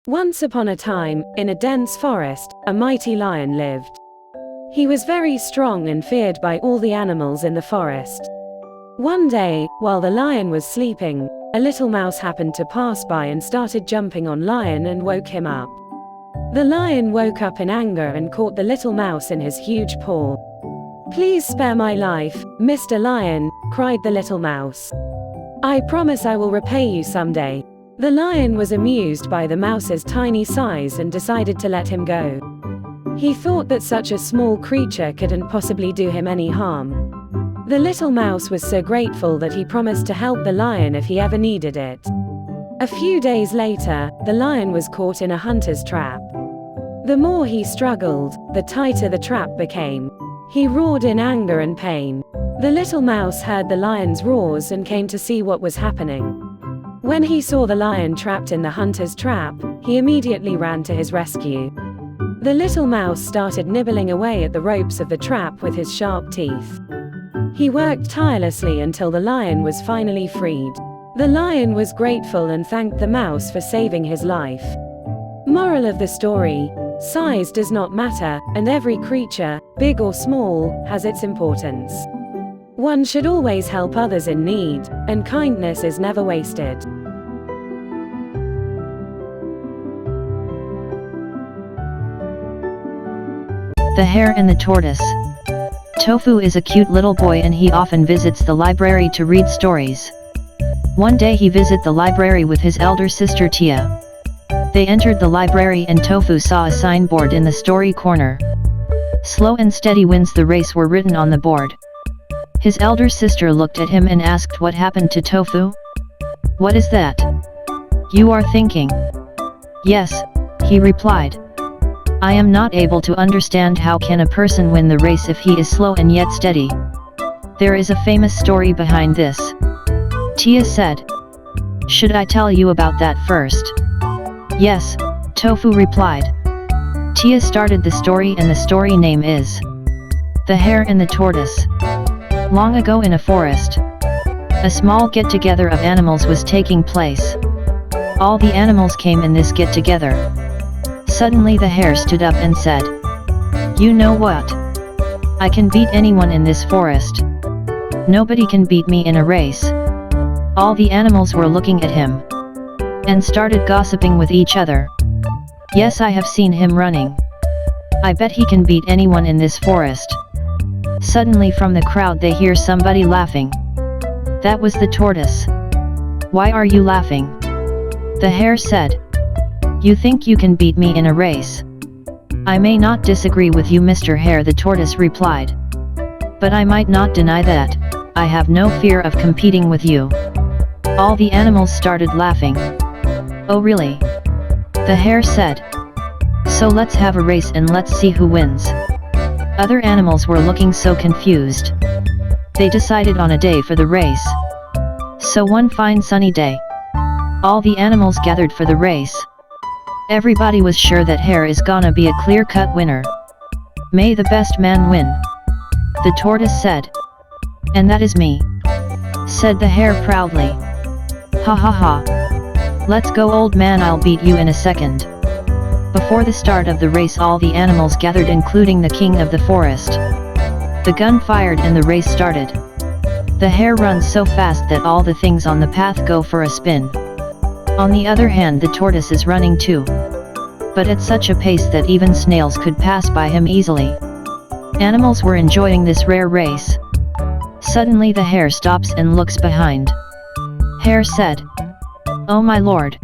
Once upon a time, in a dense forest, a mighty lion lived. He was very strong and feared by all the animals in the forest. One day, while the lion was sleeping, a little mouse happened to pass by and started jumping on lion and woke him up. The lion woke up in anger and caught the little mouse in his huge paw. "Please spare my life, Mr. Lion," cried the little mouse. "I promise I will repay you someday." The lion was amused by the mouse's tiny size and decided to let him go. He thought that such a small creature couldn't possibly do him any harm. The little mouse was so grateful that he promised to help the lion if he ever needed it. A few days later, the lion was caught in a hunter's trap. The more he struggled, the tighter the trap became. He roared in anger and pain. The little mouse heard the lion's roars and came to see what was happening. When he saw the lion trapped in the hunter's trap, he immediately ran to his rescue. The little mouse started nibbling away at the ropes of the trap with his sharp teeth. He worked tirelessly until the lion was finally freed. The lion was grateful and thanked the mouse for saving his life. Moral of the story: size does not matter, and every creature, big or small, has its importance. One should always help others in need, and kindness is never wasted. The Hare and the Tortoise. Tofu is a cute little boy and he often visits the library to read stories. One day he visited the library with his elder sister Tia. They entered the library and Tofu saw a signboard in the story corner. "Slow and steady wins the race" were written on the board. His elder sister looked at him and asked what happened to Tofu. "What is that you are thinking?" "Yes," he replied. "I am not able to understand how can a person win the race if he is slow and yet steady. There is a famous story behind this," Tia said. "Should I tell you about that first?" "Yes," Tofu replied. Tia started the story and the story name is The Hare and the Tortoise. Long ago in a forest, a small get-together of animals was taking place. All the animals came in this get-together. Suddenly the hare stood up and said, "You know what? I can beat anyone in this forest. Nobody can beat me in a race." All the animals were looking at him and started gossiping with each other. "Yes, I have seen him running. I bet he can beat anyone in this forest." Suddenly from the crowd they hear somebody laughing. That was the tortoise. "Why are you laughing?" The hare said. "You think you can beat me in a race?" "I may not disagree with you, Mr. Hare," the tortoise replied. "But I might not deny that I have no fear of competing with you." All the animals started laughing. "Oh really?" the hare said. "So let's have a race and let's see who wins." Other animals were looking so confused. They decided on a day for the race. So one fine sunny day, all the animals gathered for the race. Everybody was sure that hare is gonna be a clear-cut winner. "May the best man win," the tortoise said. "And that is me," said the hare proudly. "Ha ha ha. Let's go, old man, I'll beat you in a second." Before the start of the race all the animals gathered, including the king of the forest. The gun fired and the race started. The hare runs so fast that all the things on the path go for a spin. On the other hand, the tortoise is running too, but at such a pace that even snails could pass by him easily. Animals were enjoying this rare race. Suddenly the hare stops and looks behind. Hare said, "Oh my lord,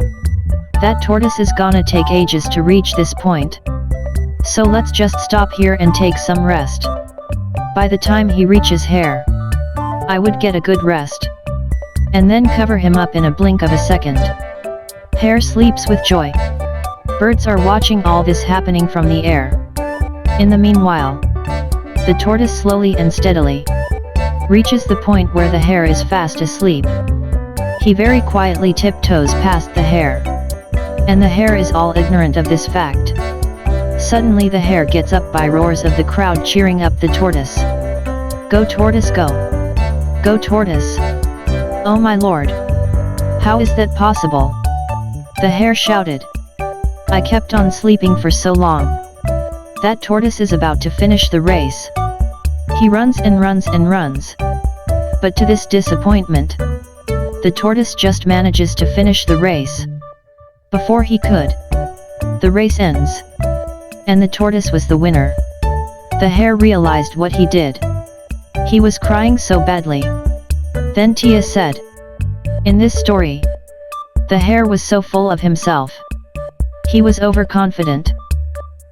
that tortoise is gonna take ages to reach this point. So let's just stop here and take some rest. By the time he reaches hare, I would get a good rest, and then cover him up in a blink of a second." Hare sleeps with joy. Birds are watching all this happening from the air. In the meanwhile, the tortoise slowly and steadily reaches the point where the hare is fast asleep. He very quietly tiptoes past the hare, and the hare is all ignorant of this fact. Suddenly the hare gets up by roars of the crowd cheering up the tortoise. "Go tortoise, go! Go tortoise! Oh my lord! How is that possible?" the hare shouted. I kept on sleeping for so long. That tortoise is about to finish the race. He runs and runs and runs. But to this disappointment, the tortoise just manages to finish the race. Before he could, the race ends. And the tortoise was the winner. The hare realized what he did. He was crying so badly. Then Tia said, "In this story, the hare was so full of himself. He was overconfident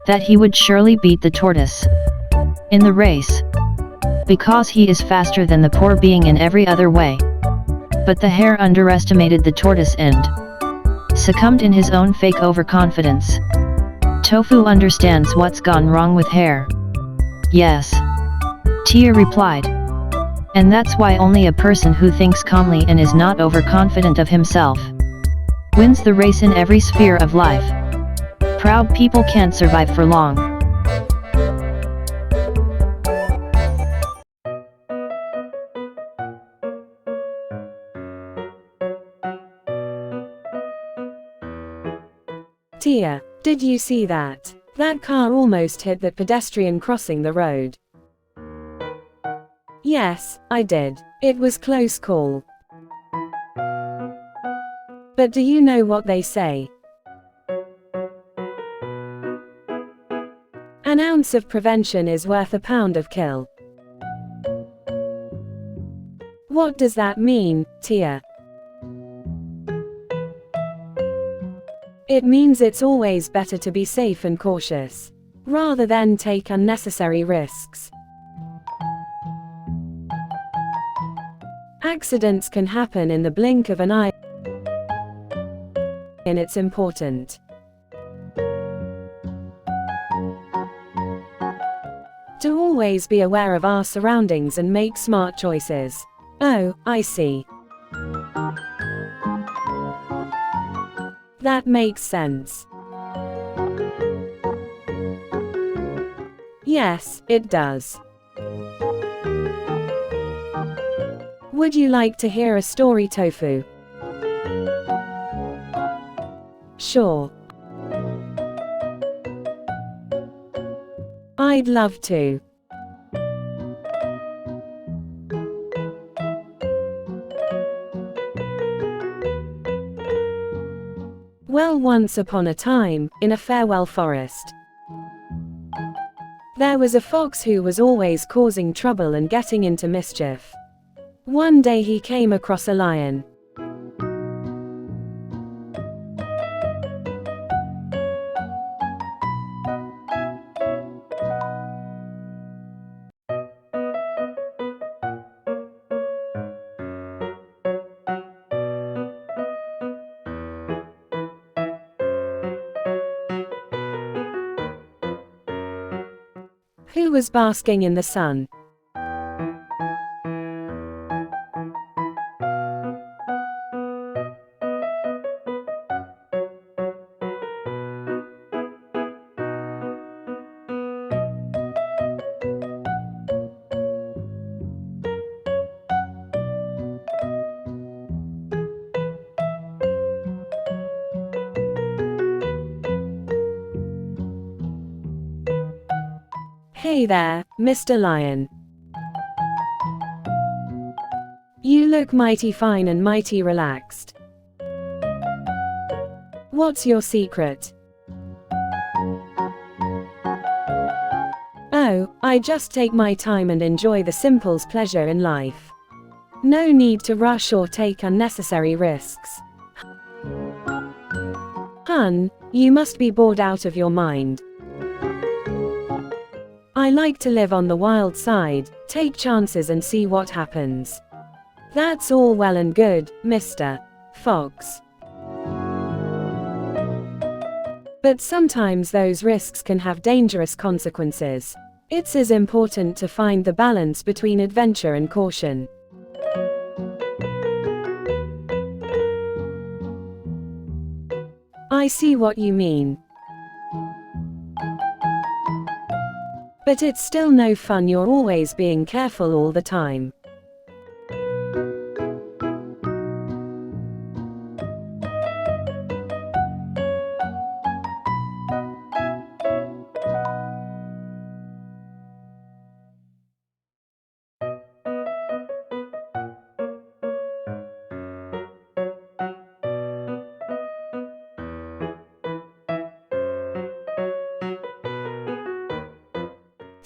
that he would surely beat the tortoise in the race, because he is faster than the poor being in every other way. But the hare underestimated the tortoise and succumbed in his own fake overconfidence." Tofu understands what's gone wrong with hare. Yes, Tia replied. And that's why only a person who thinks calmly and is not overconfident of himself wins the race in every sphere of life. Proud people can't survive for long. Tia, did you see that? That car almost hit that pedestrian crossing the road. Yes, I did. It was close call. But do you know what they say? An ounce of prevention is worth a pound of kill. What does that mean, Tia? It means it's always better to be safe and cautious, rather than take unnecessary risks. Accidents can happen in the blink of an eye, and it's important to always be aware of our surroundings and make smart choices. Oh, I see. That makes sense. Yes, it does. Would you like to hear a story, Tofu? Sure. I'd love to. Well, once upon a time, in a farewell forest, there was a fox who was always causing trouble and getting into mischief. One day he came across a lion. Who was basking in the sun. Hey there, Mr. Lion. You look mighty fine and mighty relaxed. What's your secret? Oh, I just take my time and enjoy the simple's pleasure in life. No need to rush or take unnecessary risks. Hun, you must be bored out of your mind. I like to live on the wild side, take chances and see what happens. That's all well and good, Mr. Fox. But sometimes those risks can have dangerous consequences. It's as important to find the balance between adventure and caution. I see what you mean. But it's still no fun, you're always being careful all the time.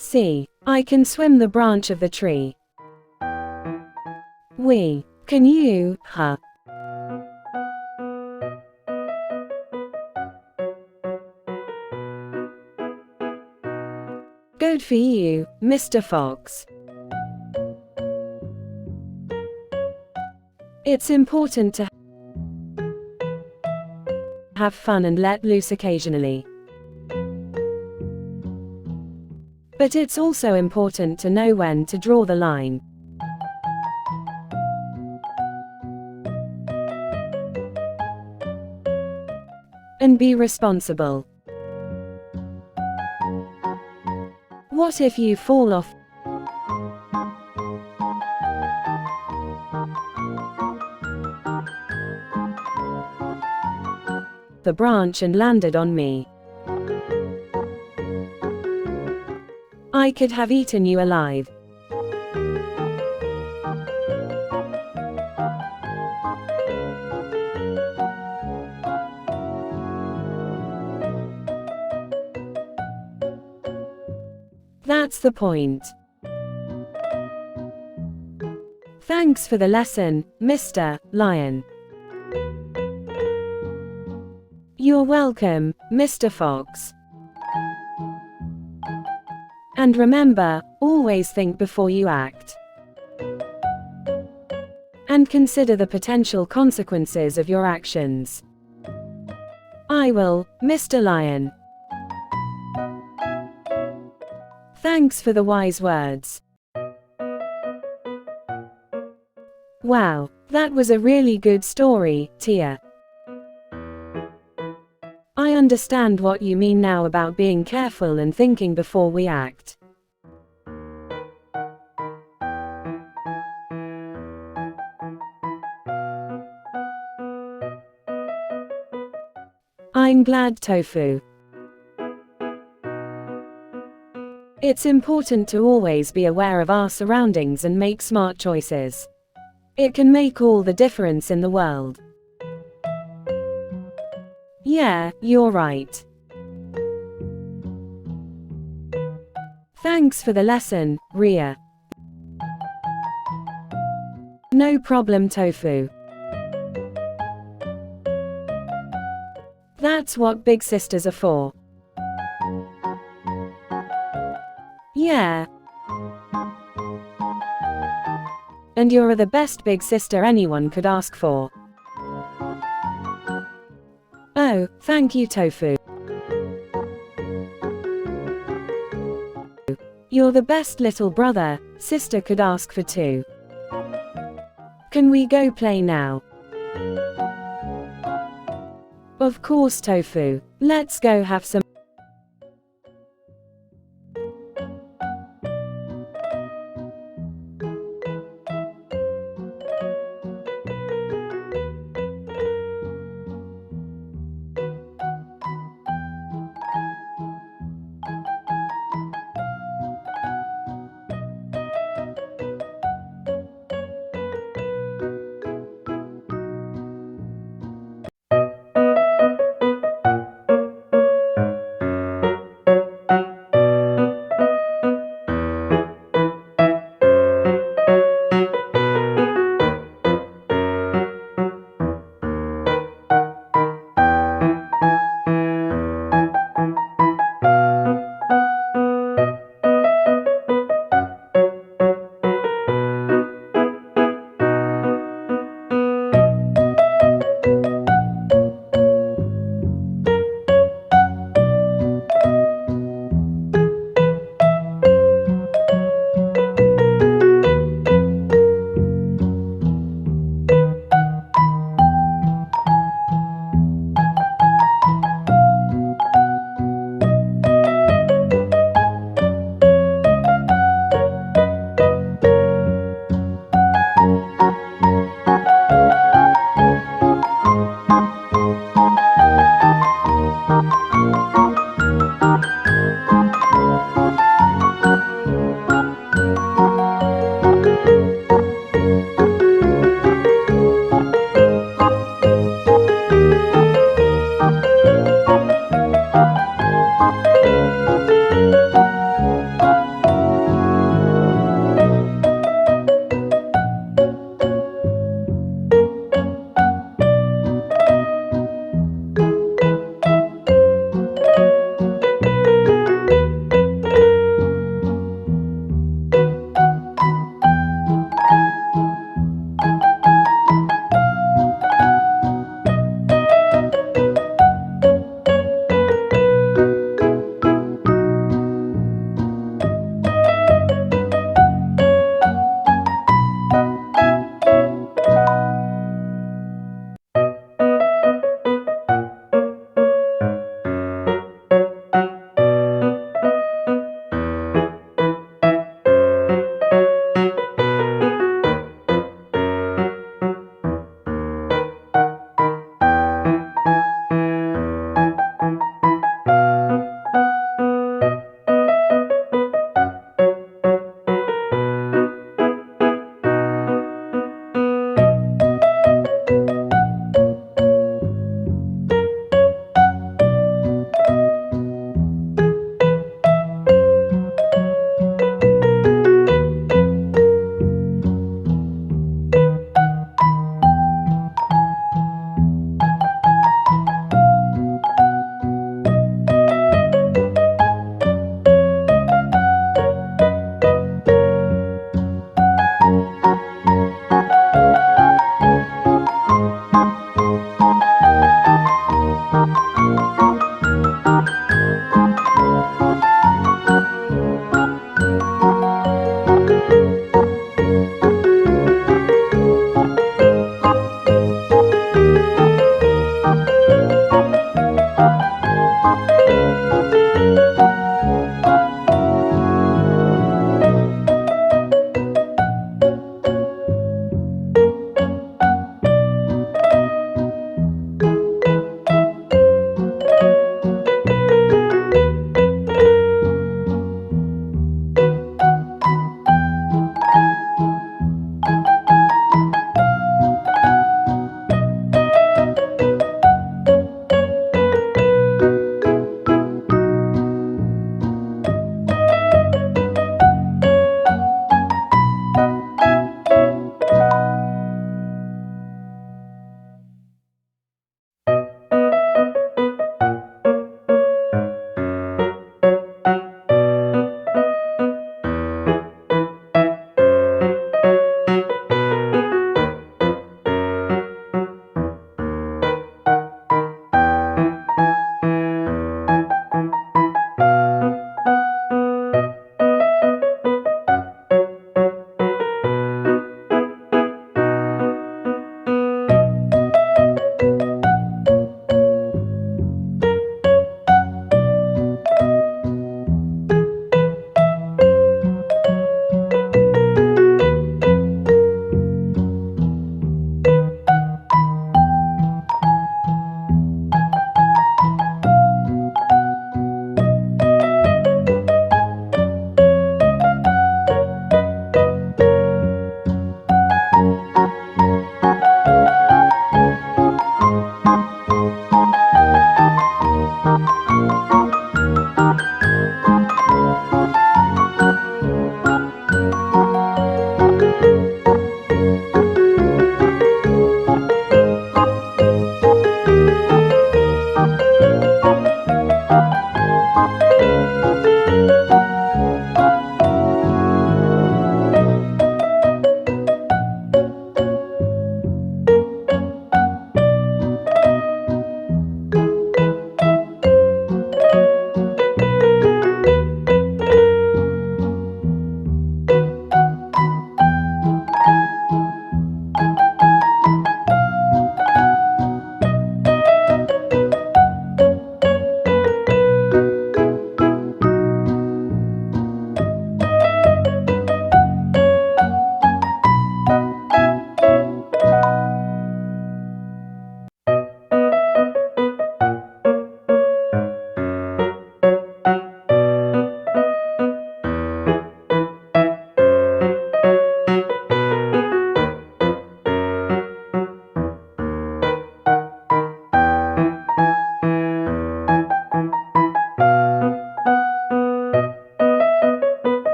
See, I can swim the branch of the tree. Can you, huh? Good for you, Mr. Fox. It's important to have fun and let loose occasionally. But it's also important to know when to draw the line. And be responsible. What if you fall off the branch and landed on me? I could have eaten you alive. That's the point. Thanks for the lesson, Mr. Lion. You're welcome, Mr. Fox. And remember, always think before you act. And consider the potential consequences of your actions. I will, Mr. Lion. Thanks for the wise words. Wow, that was a really good story, Tia. I understand what you mean now about being careful and thinking before we act. I'm glad, Tofu. It's important to always be aware of our surroundings and make smart choices. It can make all the difference in the world. Yeah, you're right. Thanks for the lesson, Ria. No problem, Tofu. That's what big sisters are for. Yeah. And you're the best big sister anyone could ask for. Oh, thank you, Tofu. You're the best little brother sister could ask for too. Can we go play now? Of course, Tofu. Let's go have some